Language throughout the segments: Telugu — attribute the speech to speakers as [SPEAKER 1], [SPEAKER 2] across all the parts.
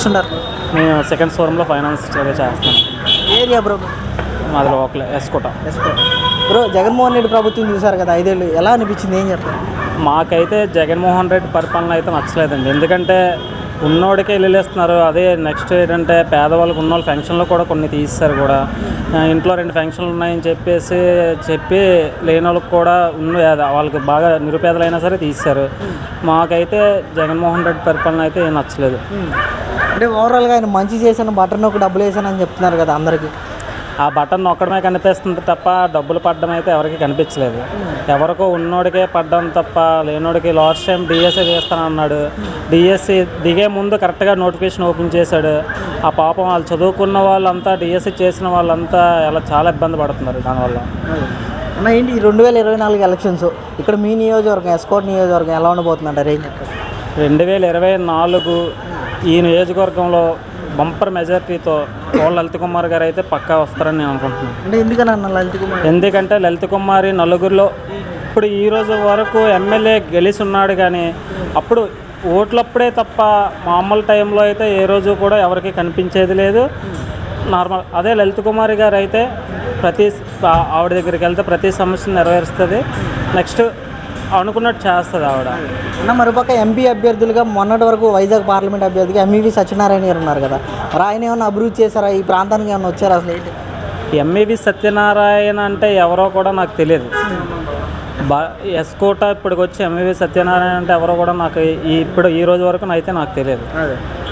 [SPEAKER 1] చేస్తుంటారు?
[SPEAKER 2] నేను సెకండ్ ఫోరంలో ఫైనాన్స్ చేస్తాను.
[SPEAKER 1] Area bro?
[SPEAKER 2] మాది లోకల్ ఎస్కోట.
[SPEAKER 1] బ్రో జగన్మోహన్ రెడ్డి ప్రభుత్వం చూసారు కదా 5 ఏళ్ళు, ఎలా అనిపించింది, ఏం చెప్తారు?
[SPEAKER 2] మాకైతే జగన్మోహన్ రెడ్డి పరిపాలన అయితే నచ్చలేదండి. ఎందుకంటే ఉన్నోడికే ఇల్లులేస్తున్నారు. అదే నెక్స్ట్ ఏంటంటే పేదవాళ్ళకి ఉన్నోళ్ళు ఫంక్షన్లో కూడా కొన్ని తీస్తారు కూడా. ఇంట్లో 2 ఫంక్షన్లు ఉన్నాయని చెప్పి లేని వాళ్ళకి కూడా వాళ్ళకి బాగా నిరుపేదలైనా సరే తీస్తారు. మాకైతే జగన్మోహన్ రెడ్డి పరిపాలన అయితే ఏం నచ్చలేదు.
[SPEAKER 1] అంటే ఓవరాల్గా ఆయన మంచి చేశాను, బటన్ ఒక డబ్బులు వేసానని చెప్తున్నారు కదా అందరికీ.
[SPEAKER 2] ఆ బటన్ నొక్కడమే కనిపిస్తుంది తప్ప డబ్బులు పడ్డం అయితే ఎవరికి కనిపించలేదు. ఎవరికో ఉన్నోడికే పడ్డం తప్ప లేనోడికి లాస్ట్ టైం డిఎస్సి వేస్తానన్నాడు. డిఎస్సి దిగే ముందు కరెక్ట్గా నోటిఫికేషన్ ఓపెన్ చేశాడు. ఆ పాపం వాళ్ళు చదువుకున్న వాళ్ళంతా డిఎస్సి చేసిన వాళ్ళంతా అలా చాలా ఇబ్బంది పడుతున్నారు దానివల్ల.
[SPEAKER 1] అన్న ఏంటి 2024 ఎలక్షన్స్ ఇక్కడ మీ నియోజకవర్గం ఎస్కోట్ నియోజకవర్గం ఎలా ఉండబోతుందంటారు, ఏం చెప్తారు?
[SPEAKER 2] 2024 ఈ నియోజకవర్గంలో బంపర్ మెజారిటీతో లలిత్ కుమార్ గారు అయితే పక్కా వస్తారని నేను అనుకుంటున్నాను.
[SPEAKER 1] అంటే ఎందుకని అన్న లలిత్ కుమార్?
[SPEAKER 2] ఎందుకంటే లలిత్ కుమారి నలుగురిలో ఇప్పుడు ఈ రోజు వరకు ఎమ్మెల్యే గెలిచి ఉన్నాడు, కానీ అప్పుడు ఓట్లప్పుడే తప్ప మామూలు టైంలో అయితే ఏ రోజు కూడా ఎవరికి కనిపించేది లేదు. నార్మల్ అదే లలిత్ కుమారి గారు అయితే ఆవిడ దగ్గరికి వెళ్తే ప్రతి సమస్యను నెరవేరుస్తుంది. నెక్స్ట్ అనుకున్నట్టు చేస్తుంది ఆవిడ.
[SPEAKER 1] అన్న మరోపక్క ఎంపీ అభ్యర్థులుగా మొన్నటి వరకు వైజాగ్ పార్లమెంట్ అభ్యర్థిగా ఎంఈవి సత్యనారాయణ గారు ఉన్నారు కదా, మరి ఆయన ఏమన్నా అభివృద్ధి చేశారా? ఈ ప్రాంతానికి ఏమన్నా వచ్చారా అసలు? ఏంటి
[SPEAKER 2] ఎంఈవి సత్యనారాయణ అంటే ఎవరో కూడా నాకు తెలియదు. ఎస్కోట ఇప్పటికి వచ్చి ఎంఈవి సత్యనారాయణ అంటే ఎవరో కూడా నాకు ఈ రోజు వరకు అయితే నాకు తెలియదు.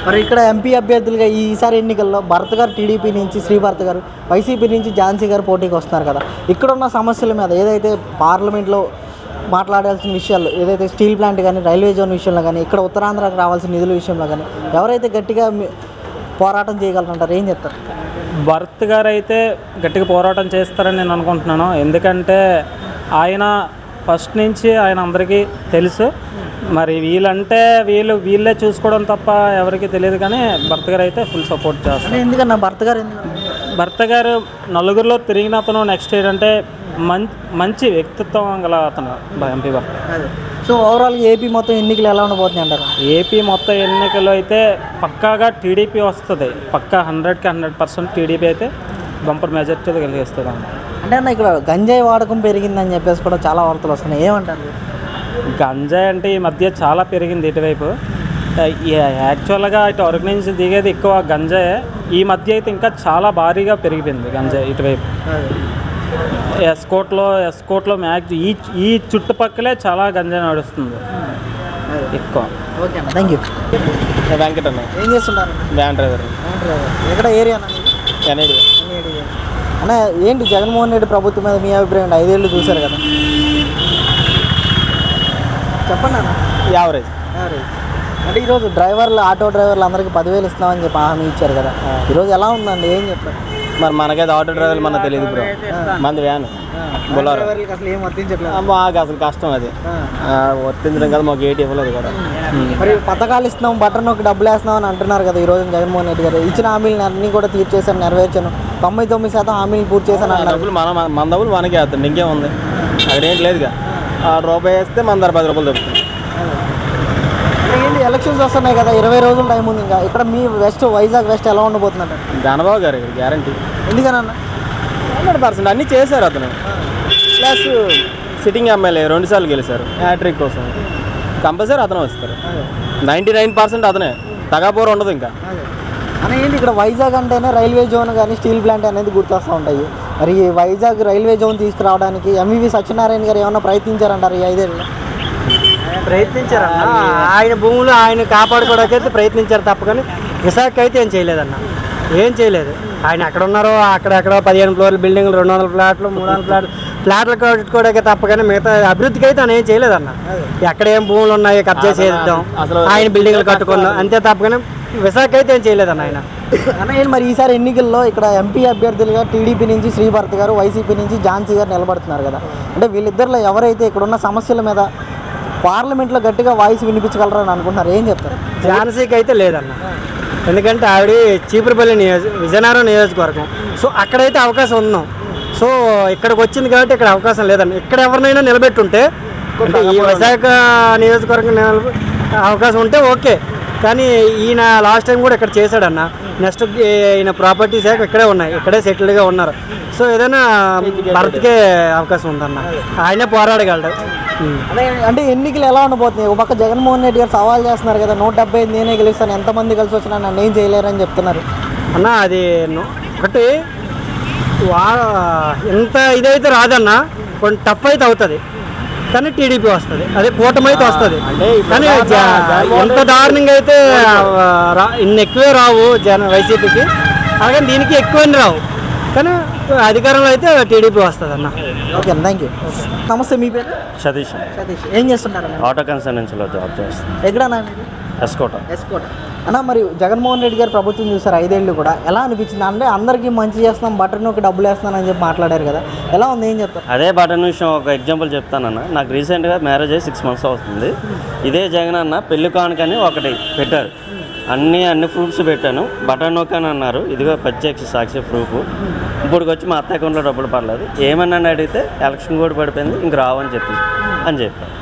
[SPEAKER 1] మరి ఇక్కడ ఎంపీ అభ్యర్థులుగా ఈసారి ఎన్నికల్లో భరత్ గారు టీడీపీ నుంచి, శ్రీభరత్ గారు వైసీపీ నుంచి ఝాన్సీ గారు పోటీకి వస్తున్నారు కదా, ఇక్కడున్న సమస్యల మీద ఏదైతే పార్లమెంట్లో మాట్లాడాల్సిన విషయాలు, ఏదైతే స్టీల్ ప్లాంట్ కానీ రైల్వే జోన్ విషయంలో కానీ ఇక్కడ ఉత్తరాంధ్రకు రావాల్సిన నిధుల విషయంలో కానీ ఎవరైతే గట్టిగా పోరాటం చేయగలరంటారు, ఏం చెప్తారు?
[SPEAKER 2] భరత్ గారు అయితే గట్టిగా పోరాటం చేస్తారని నేను అనుకుంటున్నాను. ఎందుకంటే ఆయన ఫస్ట్ నుంచి ఆయన అందరికీ తెలుసు. మరి వీళ్ళే చూసుకోవడం తప్ప ఎవరికి తెలియదు, కానీ భరత్ గారు అయితే ఫుల్ సపోర్ట్ చేస్తారు.
[SPEAKER 1] ఎందుకన్నా
[SPEAKER 2] భరత్ గారు నలుగురిలో తిరిగిన అతను. నెక్స్ట్ ఏంటంటే మంచి వ్యక్తిత్వం గల అతను ఎంపీ భరత్.
[SPEAKER 1] సో ఓవరాల్గా ఏపీ మొత్తం ఎన్నికలు ఎలా ఉండబోతున్నాయి అంటారు?
[SPEAKER 2] ఏపీ మొత్తం ఎన్నికలు అయితే పక్కాగా టీడీపీ వస్తుంది. పక్కా 100కి 100% టీడీపీ అయితే బంపర్ మెజార్టీ కలిగిస్తుంది.
[SPEAKER 1] అంటే అన్న ఇక్కడ గంజాయి వాడకం పెరిగిందని చెప్పేసి కూడా చాలా వార్తలు వస్తున్నాయి, ఏమంటారు?
[SPEAKER 2] గంజాయి అంటే ఈ మధ్య చాలా పెరిగింది ఇటువైపు. యాక్చువల్గా ఇటు అరకు నుంచి దిగేది ఎక్కువ గంజాయే. ఈ మధ్య అయితే ఇంకా చాలా భారీగా పెరిగిపోయింది గంజాయి ఇటువైపు. ఎస్కోట్లో ఈ చుట్టుపక్కలే చాలా గంజాయి నడుస్తుంది ఎక్కువ.
[SPEAKER 1] ఓకే అన్న, థ్యాంక్ యూ.
[SPEAKER 2] వెంకట అన్న.
[SPEAKER 1] ఏం చేస్తున్నారు?
[SPEAKER 2] Van driver.
[SPEAKER 1] ఎక్కడ ఏరియా అన్న? అన్న ఏంటి జగన్మోహన్ రెడ్డి ప్రభుత్వం మీద మీ అభిప్రాయం? 5 ఏళ్ళు చూశారు కదా, చెప్పండి అన్న.
[SPEAKER 2] యావరేజ్.
[SPEAKER 1] అంటే ఈరోజు ఆటో డ్రైవర్లు అందరికీ 10,000 ఇస్తామని చెప్పి హామీ ఇచ్చారు కదా, ఈరోజు ఎలా ఉందండి, ఏం చెప్తారు?
[SPEAKER 2] మరి మనకైతే ఆటో డ్రైవర్లు మనకు తెలియదు బ్రో. మంది వ్యాన్ బొలారో
[SPEAKER 1] అసలు ఏం వర్తించట్లేదు.
[SPEAKER 2] మాకు అసలు కష్టం అది వర్తించడం కదా, మాకు ఏటి ఇవ్వలేదు కూడా.
[SPEAKER 1] మరి పథకాలు ఇస్తున్నాం, బటన్ ఒక డబ్బులు వేస్తున్నాం అని అంటున్నారు కదా ఈరోజు జగన్మోహన్ రెడ్డి గారు. ఇచ్చిన హామీలు అన్నీ కూడా తీర్చేసాను, నెరవేర్చాను, 99% హామీలు పూర్తి చేశాను అన్నారు.
[SPEAKER 2] మన డబ్బులు మనకే వేస్తాం, ఇంకేముంది అక్కడ ఏంటి లేదుగా. ₹1 వేస్తే మన దగ్గర ₹10 దొరుకుతుంది.
[SPEAKER 1] ఏంటి ఎలక్షన్స్ వస్తున్నాయి కదా, 20 రోజులు టైం ఉంది ఇంకా. ఇక్కడ మీ వైజాగ్ వెస్ట్ ఎలా ఉండబోతుందంట?
[SPEAKER 2] ఘనబాబు గారు గ్యారంటీ.
[SPEAKER 1] ఎందుకనన్నా?
[SPEAKER 2] 100% అన్నీ చేశారు అతను. ప్లస్ సిట్టింగ్ ఎమ్మెల్యే 2 సార్లు గెలిచారు హ్యాట్రిక్ కోసం. కంపల్సరీ అతను వస్తారు. 99% అతనే, తగాపోరు ఉండదు ఇంకా.
[SPEAKER 1] అని ఏంటి ఇక్కడ వైజాగ్ అంటేనే రైల్వే జోన్ కానీ స్టీల్ ప్లాంట్ అనేది గుర్తొస్తూ ఉంటాయి. మరి వైజాగ్ రైల్వే జోన్ తీసుకురావడానికి ఎంఈవి సత్యనారాయణ గారు ఏమన్నా ప్రయత్నించారంటారు ఈ 5 ఏళ్ళు?
[SPEAKER 3] ప్రయత్నించారు. ఆయన భూములు ఆయన కాపాడుకోవడానికైతే ప్రయత్నించారు తప్ప, కానీ విశాఖ అయితే ఏం చేయలేదన్న, ఏం చేయలేదు. ఆయన ఎక్కడ ఉన్నారో అక్కడెక్కడ 15 ఫ్లోర్ల బిల్డింగ్లు, 200 ఫ్లాట్లు, 300 ఫ్లాట్లు కట్టుకోవడానికి తప్ప, కానీ మిగతా అభివృద్ధికి అయితే ఆయన ఏం చేయలేదన్న. ఎక్కడ ఏం భూములు ఉన్నాయి కబ్జా చేద్దాం, ఆయన బిల్డింగ్లు కట్టుకుందాం అంతే తప్ప, కానీ విశాఖ అయితే ఏం చేయలేదన్న ఆయన.
[SPEAKER 1] అన్న మరి ఈసారి ఎన్నికల్లో ఇక్కడ ఎంపీ అభ్యర్థులుగా టీడీపీ నుంచి శ్రీభరత్ గారు, వైసీపీ నుంచి ఝాన్సీ గారు నిలబడుతున్నారు కదా, అంటే వీళ్ళిద్దరిలో ఎవరైతే ఇక్కడున్న సమస్యల మీద పార్లమెంట్లో గట్టిగా వాయిస్ వినిపించగలరని అనుకుంటున్నారు, ఏం చెప్తారు?
[SPEAKER 3] ఝాన్సీకి అయితే లేదన్న, ఎందుకంటే ఆవిడ చీపురుపల్లి విజయనగరం నియోజకవర్గం. సో అక్కడైతే అవకాశం ఉన్నాం. సో ఇక్కడికి వచ్చింది కాబట్టి ఇక్కడ అవకాశం లేదన్న. ఇక్కడ ఎవరినైనా నిలబెట్టుంటే, అంటే ఈ విశాఖ నియోజకవర్గం అవకాశం ఉంటే ఓకే, కానీ ఈయన లాస్ట్ టైం కూడా ఇక్కడ చేశాడన్న. నెక్స్ట్ ఈయన ప్రాపర్టీస్ ఇక్కడే ఉన్నాయి, ఇక్కడే సెటిల్డ్గా ఉన్నారు. సో ఏదైనా భరత్కే అవకాశం ఉందన్న, ఆయనే పోరాడగలడు.
[SPEAKER 1] అంటే ఎన్నికలు ఎలా ఉండబోతున్నాయి? ఒక పక్క జగన్మోహన్ రెడ్డి గారు సవాల్ చేస్తున్నారు కదా, 175 నేనే గెలుస్తాను, ఎంతమంది కలిసి వచ్చినా నన్ను ఏం చేయలేరని చెప్తున్నారు
[SPEAKER 3] అన్న. అది ఒకటి ఎంత ఇదైతే రాదన్న, కొంచెం టఫ్ అయితే అవుతుంది, కానీ టీడీపీ వస్తుంది, అదే కూటమి అయితే వస్తుంది. కానీ ఎంత దారుణంగా అయితే ఇన్ని ఎక్కువే రావు వైసీపీకి, అలాగే దీనికి ఎక్కువ రావు, కానీ అధికారంలో అయితే టీడీపీ వస్తుంది అన్న.
[SPEAKER 1] Okay, thank you. నమస్తే, మీ పేరు?
[SPEAKER 4] సతీష్
[SPEAKER 1] సతీష్. ఏం చేస్తున్నారు?
[SPEAKER 4] ఆటో కన్సల్టెన్సీలో జాబ్ చేస్తాను.
[SPEAKER 1] ఎక్కడన్నా?
[SPEAKER 4] ఎస్కోట.
[SPEAKER 1] ఎస్కోట అన్న. మరి జగన్మోహన్ రెడ్డి గారు ప్రభుత్వం చూసారు 5 ఏళ్ళు కూడా, ఎలా అనిపించింది? అంటే అందరికీ మంచి చేస్తున్నాం, బటన్ నొక్కి డబ్బులు వేస్తున్నాను అని చెప్పి మాట్లాడారు కదా, ఎలా ఉంది, ఏం చెప్తారు?
[SPEAKER 4] అదే బటన్ విషయం ఒక ఎగ్జాంపుల్ చెప్తానన్న. నాకు రీసెంట్గా మ్యారేజ్ అయ్యి 6 months అవుతుంది. ఇదే జగన్ అన్న పెళ్లి కానుకని ఒకటి పెట్టారు, అన్ని ప్రూఫ్స్ పెట్టాను, బటన్ నొక్కని అన్నారు. ఇదిగో ప్రత్యక్ష సాక్షి ప్రూఫ్. ఇప్పుడు వచ్చి మా అత్త అకౌంట్లో డబ్బులు పడలేదు, ఏమన్నా అడిగితే ఎలక్షన్ కూడా పడిపోయింది, ఇంక రావని చెప్పి చెప్పారు.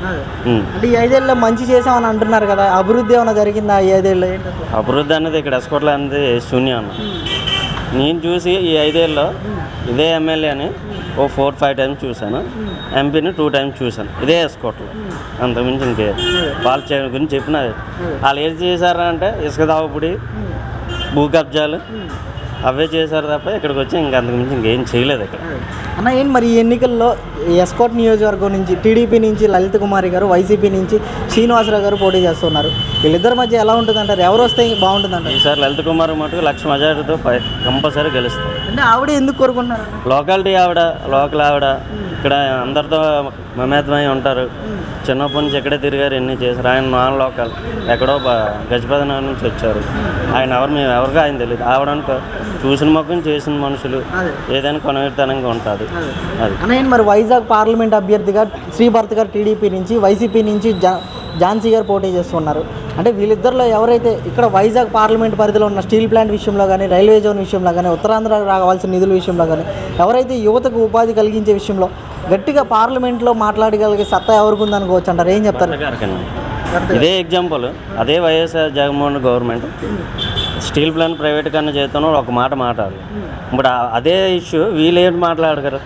[SPEAKER 1] అంటే ఈ 5 ఏళ్ళలో మంచి చేసామని అంటున్నారు కదా, అభివృద్ధి ఏమైనా జరిగిందా ఈ 5 ఏళ్ళు?
[SPEAKER 4] అభివృద్ధి అనేది ఇక్కడ ఎస్కోట్లో అనేది శూన్యం అన్న. నేను చూసి ఈ 5 ఏళ్ళలో ఇదే ఎమ్మెల్యేని ఓ 4-5 times చూశాను, ఎంపీని 2 times చూశాను ఇదే ఎస్కోట్లో, అంతకుమించి ఇంకే వాళ్ళ గురించి చెప్పిన వాళ్ళు ఏది చేశారంటే ఇసుక దావపుడి, భూ కబ్జాలు అవే చేశారు తప్ప ఇక్కడికి వచ్చి ఇంక అంతకుమించి ఇంకేం చేయలేదు ఇక్కడ
[SPEAKER 1] అన్న. ఏం మరి ఈ ఎన్నికల్లో ఎస్కోట్ నియోజకవర్గం నుంచి టీడీపీ నుంచి లలిత్ కుమారి గారు, వైసీపీ నుంచి శ్రీనివాసరావు గారు పోటీ చేస్తున్నారు. వీళ్ళిద్దరి మధ్య ఎలా ఉంటుంది అంటారు? ఎవరు వస్తే బాగుంటుందంటారు?
[SPEAKER 4] ఈసారి లలిత్ కుమార్ మటుకు 1,00,000 మెజారిటీతో కంపల్సరీ గెలుస్తారు.
[SPEAKER 1] అంటే ఆవిడ ఎందుకు కోరుకుంటున్నారు?
[SPEAKER 4] లోకాలిటీ లోకల్ ఆవిడ ఇక్కడ అందరితో మమేతమై ఉంటారు, చిన్నప్పటి నుంచి ఎక్కడే తిరిగారు, ఎన్ని చేశారు. ఆయన నాన్ లోకల్, ఎక్కడో గజపతి నగర్ నుంచి వచ్చారు. మేము ఎవరికో ఆయన తెలియదు. ఆవిడనుకో చూసిన మొక్కం చేసిన మనుషులు, ఏదైనా కొనవేతనంగా ఉంటుంది అది.
[SPEAKER 1] అన్న, మరి వైజాగ్ పార్లమెంట్ అభ్యర్థిగా శ్రీభరత్ గారు టీడీపీ నుంచి, వైసీపీ నుంచి ఝాన్సీ గారు పోటీ చేస్తున్నారు. అంటే వీళ్ళిద్దరిలో ఎవరైతే ఇక్కడ వైజాగ్ పార్లమెంట్ పరిధిలో ఉన్న స్టీల్ ప్లాంట్ విషయంలో కానీ, రైల్వే జోన్ విషయంలో కానీ, ఉత్తరాంధ్ర రావాల్సిన నిధుల విషయంలో కానీ, ఎవరైతే యువతకు ఉపాధి కలిగించే విషయంలో గట్టిగా పార్లమెంట్లో మాట్లాడగలిగే సత్తా ఎవరికి ఉందనుకోవచ్చు అంటారు? ఏం చెప్తారు?
[SPEAKER 4] ఇదే ఎగ్జాంపుల్, అదే YSR Jaganmohan government steel plant private కన్నా చేస్తాను ఒక మాట మాట్లాడాలి. ఇప్పుడు అదే ఇష్యూ వీళ్ళు ఏంటి మాట్లాడగలరు?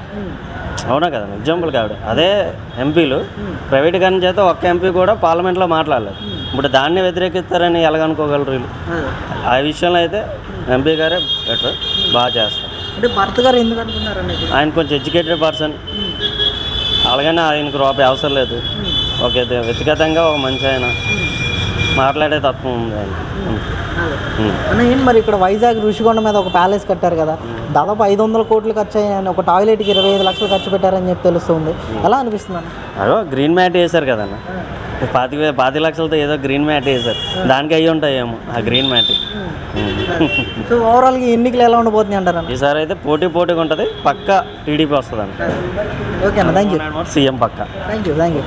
[SPEAKER 4] అవునా కదా? ఎగ్జాంపుల్ కాబట్టి అదే ఎంపీలు ప్రైవేట్ కన్నా చేత ఒక్క ఎంపీ కూడా పార్లమెంట్లో మాట్లాడలేదు. ఇప్పుడు దాన్ని వ్యతిరేకిస్తారని ఎలాగనుకోగలరు వీళ్ళు? ఆ విషయంలో అయితే ఎంపీ గారే బెటర్, బాగా చేస్తారు.
[SPEAKER 1] అంటే భరత్ గారు ఎందుకు అనుకున్నారండి?
[SPEAKER 4] ఆయన కొంచెం ఎడ్యుకేటెడ్ పర్సన్, అలాగనే ఆయనకు రూపాయి అవసరం లేదు. ఓకే, వ్యక్తిగతంగా ఒక మంచి ఆయన, మాట్లాడే తత్వం ఉంది ఆయన.
[SPEAKER 1] అన్న, ఏం మరి ఇక్కడ వైజాగ్ ఋషికొండ మీద ఒక ప్యాలెస్ కట్టారు కదా, దాదాపు 500 కోట్లు ఖర్చు అయ్యాయని, ఒక టాయిలెట్కి 25 లక్షలు ఖర్చు పెట్టారని చెప్పి తెలుస్తుంది. ఎలా అనిపిస్తుంది అన్న?
[SPEAKER 4] అదో గ్రీన్ మ్యాట్ వేశారు కదన్న, 25 లక్షలతో ఏదో గ్రీన్ మ్యాట్ వేశారు, దానికి అయ్యి ఉంటాయేమో ఆ గ్రీన్ మ్యాట్.
[SPEAKER 1] సో ఓవరాల్గా ఎన్నికలు ఎలా ఉండబోతున్నాయి అంటారు?
[SPEAKER 4] ఈసారి అయితే పోటీగా ఉంటుంది, పక్కా టీడీపీ వస్తుంది అంట.
[SPEAKER 1] ఓకే అన్న, థ్యాంక్ యూ.
[SPEAKER 4] సీఎం పక్కా.
[SPEAKER 1] Thank you.